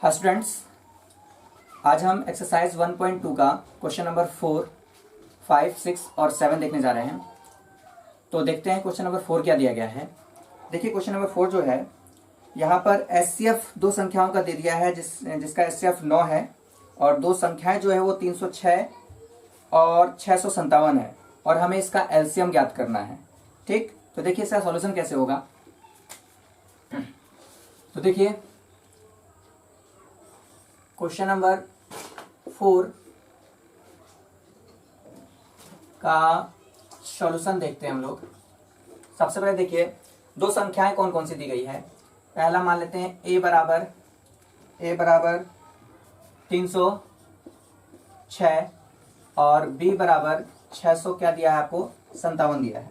हाँ स्टूडेंट्स, आज हम एक्सरसाइज 1.2 का क्वेश्चन नंबर 4, 5, 6 और 7 देखने जा रहे हैं। तो देखते हैं क्वेश्चन नंबर 4 क्या दिया गया है। देखिए क्वेश्चन नंबर 4 जो है, यहाँ पर एचसीएफ दो संख्याओं का दे दिया है जिसका एचसीएफ 9 है और दो संख्याएं जो है वो 306 और 657 है और हमें इसका एलसीएम ज्ञात करना है। ठीक, तो देखिए इसका सॉल्यूशन कैसे होगा। तो देखिए क्वेश्चन नंबर 4 का सॉल्यूशन देखते हैं हम लोग। सबसे पहले देखिए दो संख्याएं कौन कौन सी दी गई है। पहला मान लेते हैं a बराबर 306 और b बराबर 600 क्या दिया है आपको, 57 दिया है।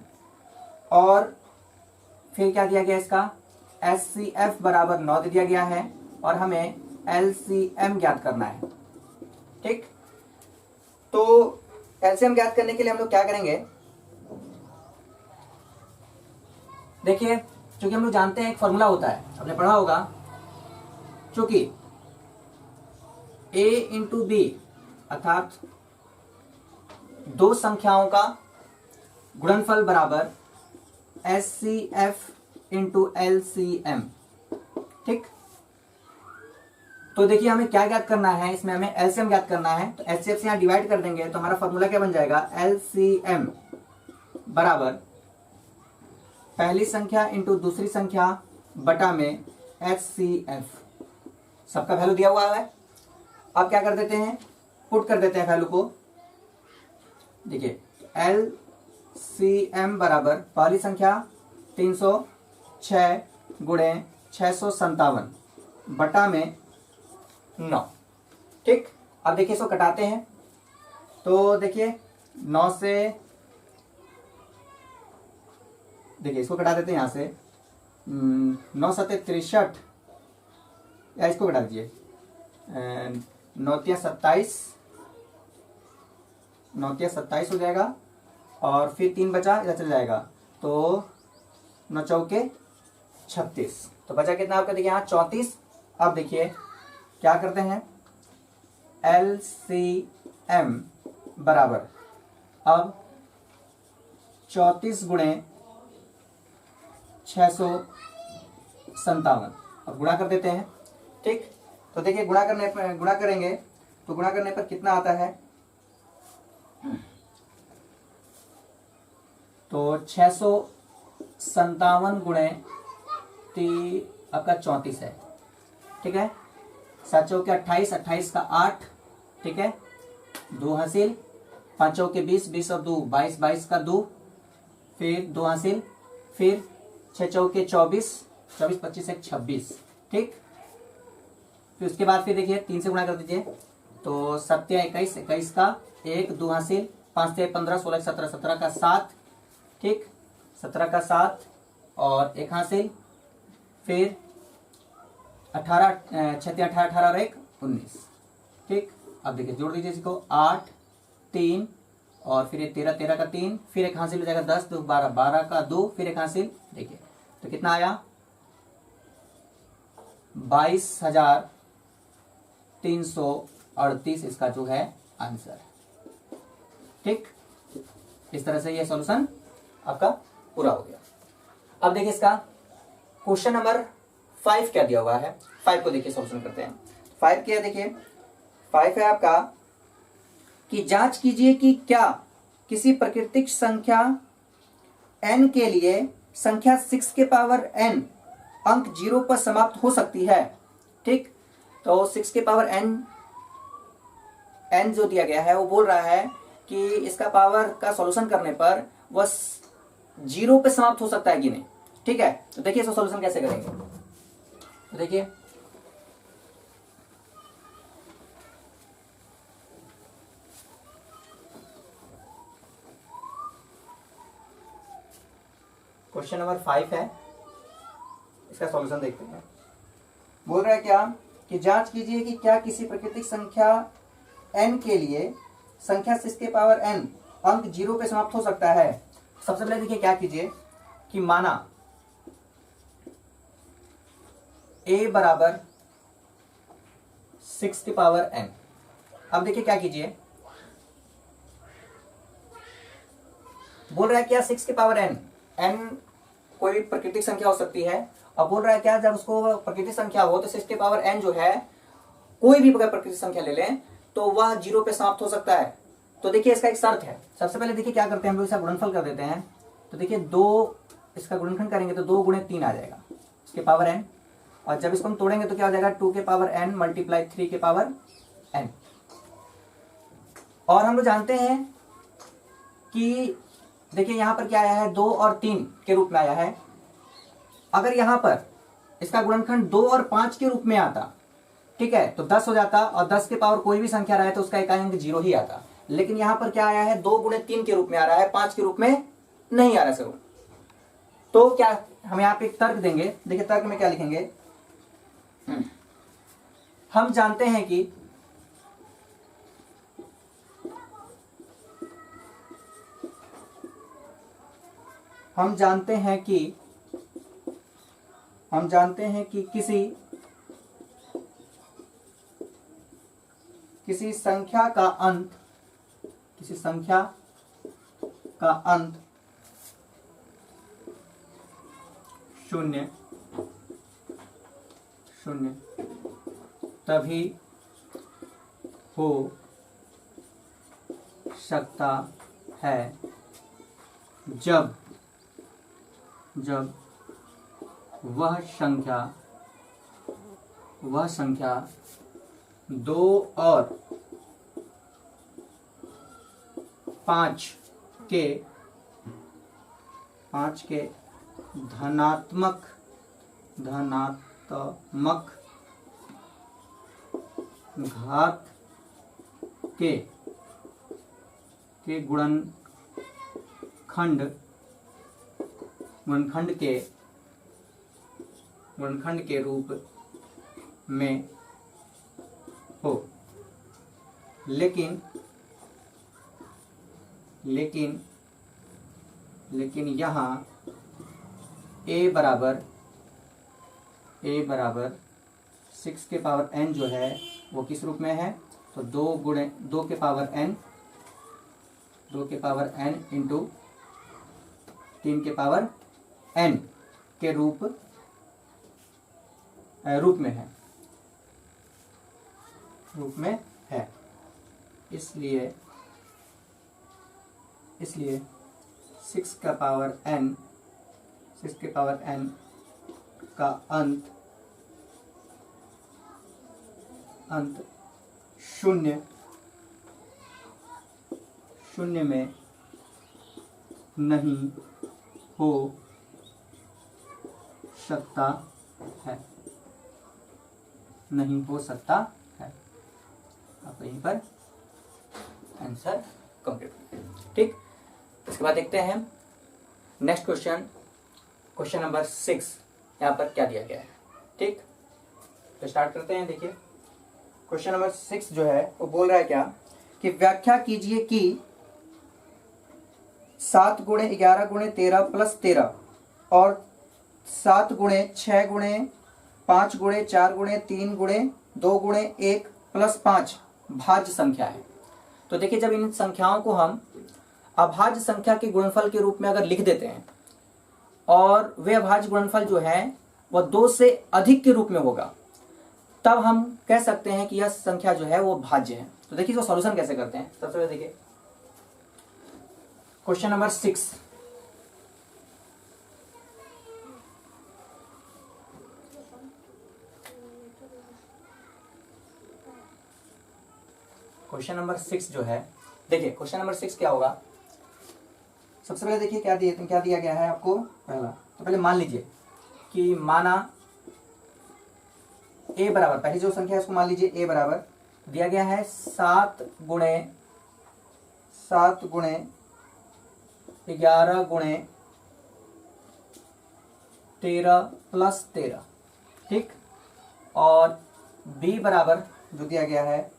और फिर क्या दिया गया, इसका एचसीएफ बराबर 9 दे दिया गया है और हमें एलसीएम ज्ञात करना है। ठीक, तो एलसीएम ज्ञात करने के लिए हम लोग क्या करेंगे, देखिए क्योंकि हम लोग जानते हैं एक फॉर्मूला होता है, आपने पढ़ा होगा, चूंकि a इंटू बी अर्थात दो संख्याओं का गुणनफल बराबर एचसीएफ इंटू एलसीएम। ठीक, तो देखिए हमें क्या ज्ञात करना है, इसमें हमें एलसीएम ज्ञात करना है। तो एचसीएफ से यहाँ डिवाइड कर देंगे तो हमारा फॉर्मूला क्या बन जाएगा, एलसीएम बराबर पहली संख्या इंटू दूसरी संख्या बटा में एचसीएफ। सबका वैल्यू दिया हुआ है। अब क्या कर देते हैं, पुट कर देते हैं वैल्यू को। देखिए एलसीएम बराबर पहली संख्या 306 गुणे 657 बटा में 9। ठीक, अब देखिए इसको कटाते हैं तो देखिए 9 से, देखिए इसको कटा देते हैं यहाँ से 9 सत्ते 63 या इसको कटा दीजिए 9 तिया 27, 9 तिया 27 हो जाएगा और फिर 3 बचा, इधर चल जाएगा तो 9 चौके 36, तो बचा कितना आपका, देखिए यहाँ 34। अब देखिए क्या करते हैं, एलसीएम बराबर अब 34 गुणे 657, अब गुणा कर देते हैं। ठीक, तो देखिए गुणा करेंगे तो गुणा करने पर कितना आता है, तो 657 गुणे आपका 34 है। ठीक है, 7 चौके 28, 28 का 8, ठीक है, 2 हासिल, 5 चौके 20, 20 और 2 22, 22 का 2, फिर 2 हासिल, फिर 6 चौके 24, 24 25 1 26। ठीक, फिर उसके बाद फिर देखिए 3 से गुणा कर दीजिए तो 7 21, 21 का 1, 2 हासिल, 5 से 15, 16 17, 17 का 7। ठीक, 17 का 7 और 1 हासिल, फिर 18, 6 18 18 और 1 19। ठीक, अब देखिए जोड़ दीजिए इसको 8 3 और फिर ये 13 13 का 3, फिर 1 हासिल हो जाएगा 10 2 12 12 का 2, फिर 1 हासिल। देखिए तो कितना आया, 22,338 इसका जो है आंसर। ठीक, इस तरह से ये सॉल्यूशन आपका पूरा हो गया। अब देखिए इसका क्वेश्चन नंबर 5 क्या दिया हुआ है। 5 को देखिए सॉल्यूशन करते हैं। 5 क्या है, देखिए 5 है आपका कि जांच कीजिए कि क्या किसी प्राकृतिक संख्या n के लिए संख्या 6 के पावर n अंक 0 पर समाप्त हो सकती है। ठीक, तो 6 के पावर n जो दिया गया है वो बोल रहा है कि इसका पावर का सॉल्यूशन करने पर वह 0 पे समाप्त हो सकता है कि नहीं। ठीक है, तो देखिए इसका सॉल्यूशन कैसे करेंगे। तो देखिए क्वेश्चन नंबर 5 है, इसका सॉल्यूशन देखते हैं। बोल रहा है क्या कि जांच कीजिए कि क्या किसी प्राकृतिक संख्या n के लिए संख्या 6 के पावर n अंक 0 पे समाप्त हो सकता है। सबसे पहले देखिए क्या कीजिए कि माना a बराबर 6 की पावर n। अब देखिए क्या कीजिए, बोल रहा है क्या 6 की पावर n, n कोई भी प्राकृतिक संख्या हो सकती है। अब बोल रहा है क्या, जब उसको प्राकृतिक संख्या हो तो 6 की पावर n जो है, कोई भी अगर प्राकृतिक संख्या ले लें तो वह 0 पे समाप्त हो सकता है। तो देखिए इसका एक शर्त है। सबसे पहले देखिए क्या करते हैं, हम लोग इसका गुणनफल कर देते हैं। तो देखिए 2, इसका गुणनखंड करेंगे तो 2 गुणे 3 आ जाएगा, इसके पावर n। और जब इसको हम तोड़ेंगे तो क्या हो जाएगा, 2 के पावर n मल्टीप्लाई 3 के पावर n। और हम लोग जानते हैं कि देखिए यहां पर क्या आया है, 2 और 3 के रूप में आया है। अगर यहां पर इसका गुणनखंड 2 और 5 के रूप में आता, ठीक है, तो 10 हो जाता, और 10 के पावर कोई भी संख्या रहे तो उसका इकाई अंक 0 ही आता। लेकिन यहां पर क्या आया है, 2 गुणे 3 के रूप में आ रहा है, 5 के रूप में नहीं आ रहा सर। तो क्या हम यहां पे एक तर्क देंगे, देखिए तर्क में क्या लिखेंगे, हम जानते हैं कि हम जानते हैं कि किसी संख्या का अंत शून्य तभी हो सकता है जब वह संख्या 2 और 5 के धनात्मक घात के गुणनखंड के रूप में हो। लेकिन यहाँ a बराबर 6 के पावर n जो है वो किस रूप में है, तो 2 के पावर n इंटू 3 के पावर n के रूप में है। इसलिए 6 के पावर n का अंत शून्य में नहीं हो सकता है। आप यहीं पर आंसर कंप्लीट। ठीक, इसके बाद देखते हैं नेक्स्ट क्वेश्चन नंबर 6 यहाँ पर क्या दिया गया है। ठीक, तो स्टार्ट करते हैं। देखिए क्वेश्चन नंबर 6 जो है वो बोल रहा है क्या कि व्याख्या कीजिए कि 7 गुणे 11 गुणे 13 प्लस 13 और 7 गुणे 6 गुणे 5 गुणे 4 गुणे 3 गुणे 2 गुणे 1 प्लस 5 भाज्य संख्या है। तो देखिए जब इन संख्याओं को हम अभाज्य संख्या के गुणनफल के रूप में अगर लिख देते हैं और वे अभाज्य गुणनफल जो है वह 2 से अधिक के रूप में होगा, तब हम कह सकते हैं कि यह संख्या जो है वो भाज्य है। तो देखिए इसको सॉल्यूशन कैसे करते हैं। सबसे पहले देखिए क्वेश्चन नंबर 6, क्वेश्चन नंबर 6 जो है, देखिए क्वेश्चन नंबर 6 क्या होगा। सबसे पहले देखिए क्या दिया गया है आपको। तो पहले मान लीजिए कि माना a बराबर, पहली जो संख्या है उसको मान लीजिए a बराबर दिया गया है 7 गुणे 11 गुणे 13 प्लस 13। ठीक, और b बराबर जो दिया गया है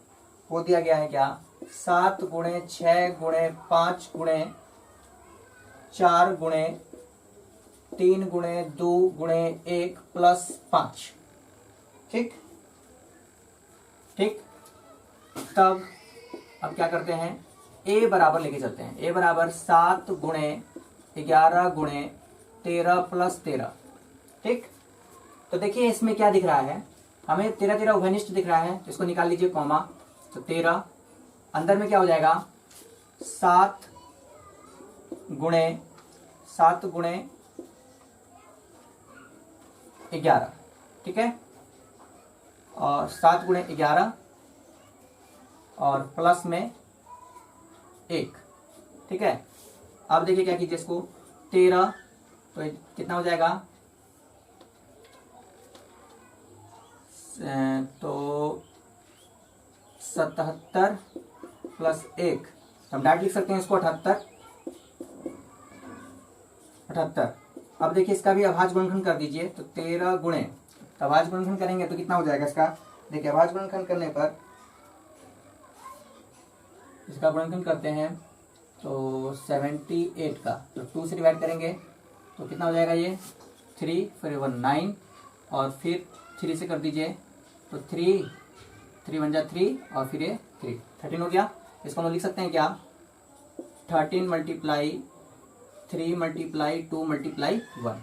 वो दिया गया है क्या, 7 गुणे 6 गुणे 5 गुणे 4 गुणे 3 गुणे 2 गुणे 1 प्लस 5। ठीक, ठीक। तब अब क्या करते हैं, a बराबर लेके चलते हैं। a बराबर 7 गुणे 11 गुणे 13 प्लस 13। ठीक। तो देखिए इसमें क्या दिख रहा है, हमें 13 13 उभयनिष्ठ दिख रहा है, तो इसको निकाल लीजिए कॉमा। तो 13 अंदर में क्या हो जाएगा, 7 गुणे 11। ठीक है, और 7 गुणे 11 और प्लस में 1। ठीक है। अब देखिए क्या कीजिए इसको, 13 तो कितना हो जाएगा, तो 77 प्लस 1, हम डायरेक्ट लिख सकते हैं इसको 78। अब देखिए इसका भी अभाज्य गुणनखंड कर दीजिए। तो 13 गुणे, तो अभाज्य गुणनखंड करेंगे तो कितना हो जाएगा इसका, देखिए अभाज्य गुणनखंड करने पर इसका गुणनखंड करते हैं तो 78 का, तो 2 से डिवाइड करेंगे तो कितना हो जाएगा, ये 3 फिर 1 9 और फिर 3 से कर दीजिए तो 3 1 जा 3 और फिर ये 3 13 हो गया। इसको हम लिख सकते हैं क्या, 13 मल्टीप्लाई 3 मल्टीप्लाई 2 मल्टीप्लाई 1।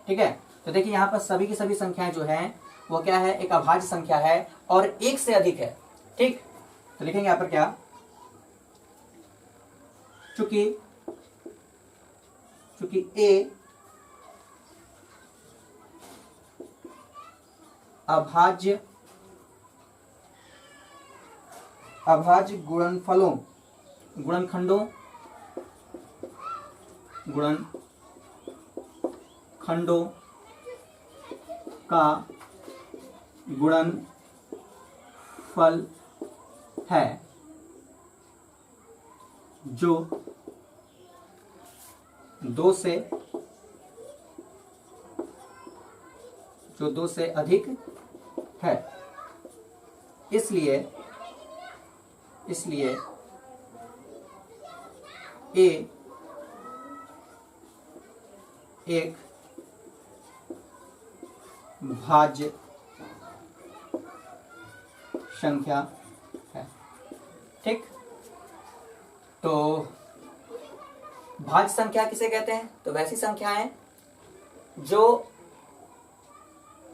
ठीक है। तो देखिए यहाँ पर सभी की सभी संख्याएं जो हैं वो क्या है, एक अभाज्य संख्या है और एक से अधिक है। ठीक। तो लिखेंगे यहाँ पर क्या, चूंकि a अभाज्य गुणनखंडों का गुणनफल है जो 2 से अधिक है। इसलिए a एक भाज्य संख्या है। ठीक। तो भाज्य संख्या किसे कहते हैं, तो वैसी संख्याएं जो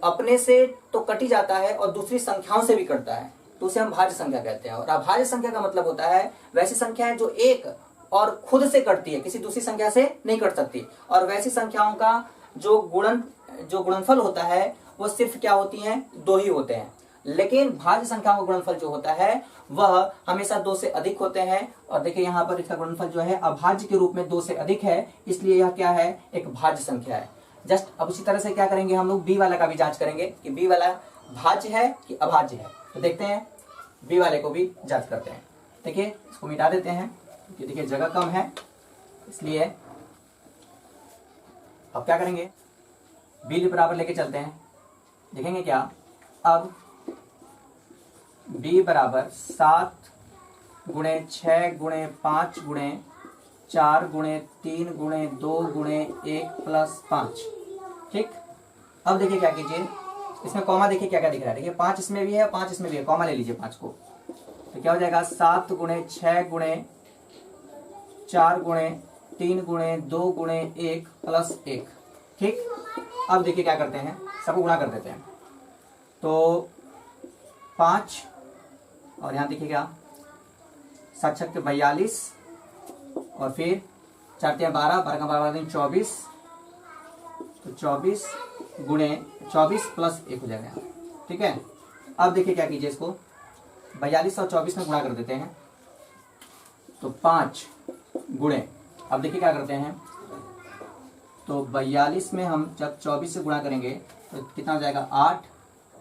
अपने से तो कटी जाता है और दूसरी संख्याओं से भी कटता है, तो उसे हम भाज्य संख्या कहते हैं। और अभाज्य संख्या का मतलब होता है वैसी संख्याएं जो एक और खुद से कटती है, किसी दूसरी संख्या से नहीं कट सकती। और वैसी संख्याओं का जो गुणनफल होता है वो सिर्फ क्या होती हैं, 2 ही होते हैं। लेकिन भाज्य संख्याओं का गुणनफल जो होता है वह हमेशा 2 से अधिक होते हैं। और देखिए यहाँ पर इसका गुणनफल जो है अभाज्य के रूप में 2 से अधिक है, इसलिए यह क्या है, एक भाज्य संख्या है। जस्ट अब उसी तरह से क्या करेंगे, हम लोग बी वाला का भी जांच करेंगे कि बी वाला भाज्य है कि अभाज्य है। तो देखते हैं, बी वाले को भी जांच करते हैं। देखिए इसको मिटा देते हैं क्योंकि देखिए जगह कम है, इसलिए अब क्या करेंगे, बी बराबर लेके चलते हैं। देखेंगे क्या, अब b बराबर 7 गुणे 6 गुणे 5 गुणे 4 गुणे 3 गुणे 2 गुणे 1 प्लस 5। ठीक। अब देखिए क्या कीजिए, इसमें कॉमा देखिए क्या क्या दिख रहा है। देखिए 5 इसमें भी है, 5 इसमें भी है, कॉमा ले लीजिए 5 को। तो क्या हो जाएगा, 7 गुणे 6 गुणे 4 गुणे 3 गुणे 2 गुणे 1 प्लस 1। ठीक। अब देखिए क्या करते हैं, सबको गुणा कर देते हैं। तो 5 और यहाँ देखिए क्या, 7 छक्के 42 और फिर 4 तिया 12, 12 का 12 24, तो 24 गुणे 24 प्लस 1 हो जाएगा। ठीक है। अब देखिए क्या कीजिए, इसको 42 और 24 में गुणा कर देते हैं। तो 5 गुणे, अब देखिए क्या करते हैं, तो 42 में हम जब 24 से गुणा करेंगे तो कितना हो जाएगा, 8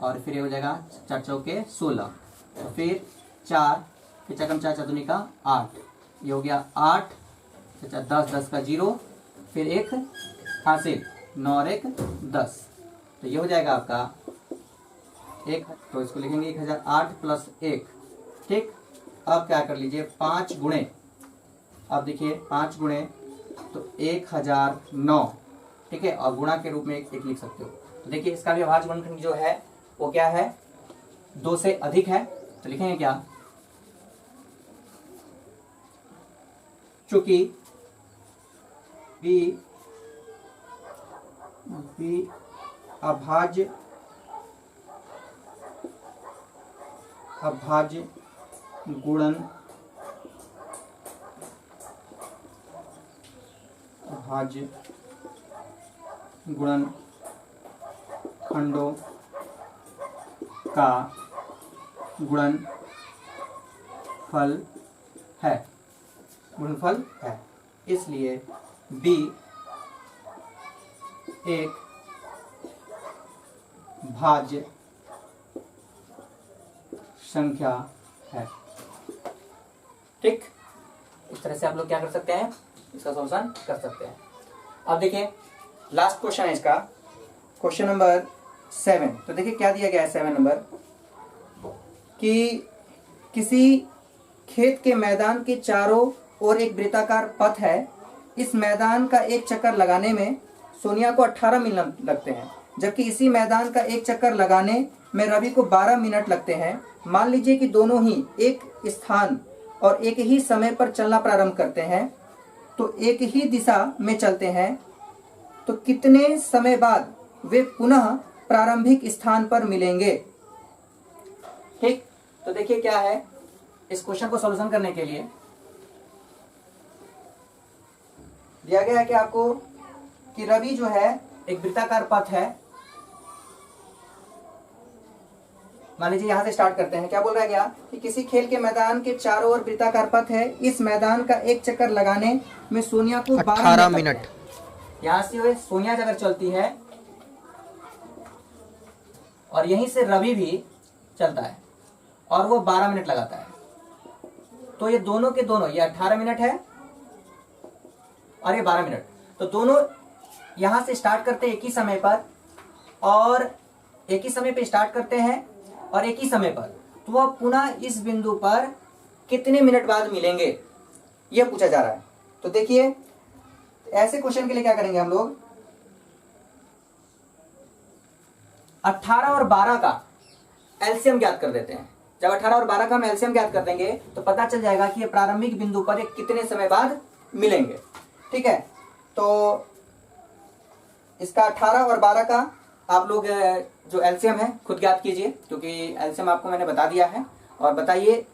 और फिर ये हो जाएगा 4 चौके 16, तो फिर 4 फिर 4 4 चतुर्नी का 8, ये हो गया 8 10 10 का 0, फिर 1 हासिल 9 और 1 10, तो ये हो जाएगा आपका 1। तो इसको लिखेंगे 1008 प्लस 1। ठीक। अब क्या कर लीजिए, 5 गुणे, अब देखिए 5 गुणे तो 1009। ठीक है। और गुणा के रूप में एक लिख सकते हो। तो देखिए इसका भी अभाज्य गुणनखंड जो है वो क्या है, 2 से अधिक है। तो लिखेंगे क्या, चूंकि बी अभाज्य गुणन खंडों का गुणनफल है, इसलिए b एक भाज्य संख्या है। ठीक, इस तरह से आप लोग क्या कर सकते हैं, इसका सॉल्यूशन कर सकते हैं। अब देखिए लास्ट क्वेश्चन है इसका, क्वेश्चन नंबर 7। तो देखिए क्या दिया गया है 7 नंबर, कि किसी खेत के मैदान के चारों ओर एक वृत्ताकार पथ है। इस मैदान का एक चक्कर लगाने में सोनिया को 18 मिनट लगते हैं, जबकि इसी मैदान का एक चक्कर लगाने में रवि को 12 मिनट लगते हैं। मान लीजिए कि दोनों ही एक स्थान और एक ही समय पर चलना प्रारंभ करते हैं, तो एक ही दिशा में चलते हैं, तो कितने समय बाद वे पुनः प्रारंभिक स्थान पर मिलेंगे। ठीक, तो देखिए क्या है, इस क्वेश्चन को सॉल्यूशन करने के लिए दिया गया है कि आपको कि रवि जो है एक वृत्ताकार पथ है। मान लीजिए यहां से स्टार्ट करते हैं, क्या बोल रहा है क्या, कि किसी खेल के मैदान के चारों ओर वृत्ताकार पथ है। इस मैदान का एक चक्कर लगाने में सोनिया को 12 मिनट, यहां से सोनिया अगर चलती है और यहीं से रवि भी चलता है और वो 12 मिनट लगाता है, तो ये दोनों के दोनों, ये 18 मिनट है और ये 12 मिनट, तो दोनों यहां से स्टार्ट करते हैं एक ही समय पर और एक ही समय पे स्टार्ट करते हैं और एक ही समय पर, तो वह पुनः इस बिंदु पर कितने मिनट बाद मिलेंगे, यह पूछा जा रहा है। तो देखिए ऐसे क्वेश्चन के लिए क्या करेंगे हम लोग, 18 और 12 का एलसीएम ज्ञात कर देते हैं। जब 18 और 12 का हम एलसीएम ज्ञात कर देंगे तो पता चल जाएगा कि ये प्रारंभिक बिंदु पर ये कितने समय बाद मिलेंगे। ठीक है, तो इसका 18 और 12 का आप लोग जो एलसीएम है खुद ज्ञात कीजिए, क्योंकि एलसीएम आपको मैंने बता दिया है, और बताइए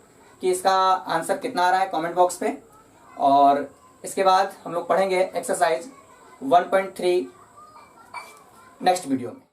कि इसका आंसर कितना आ रहा है कमेंट बॉक्स पे। और इसके बाद हम लोग पढ़ेंगे एक्सरसाइज 1.3 नेक्स्ट वीडियो में।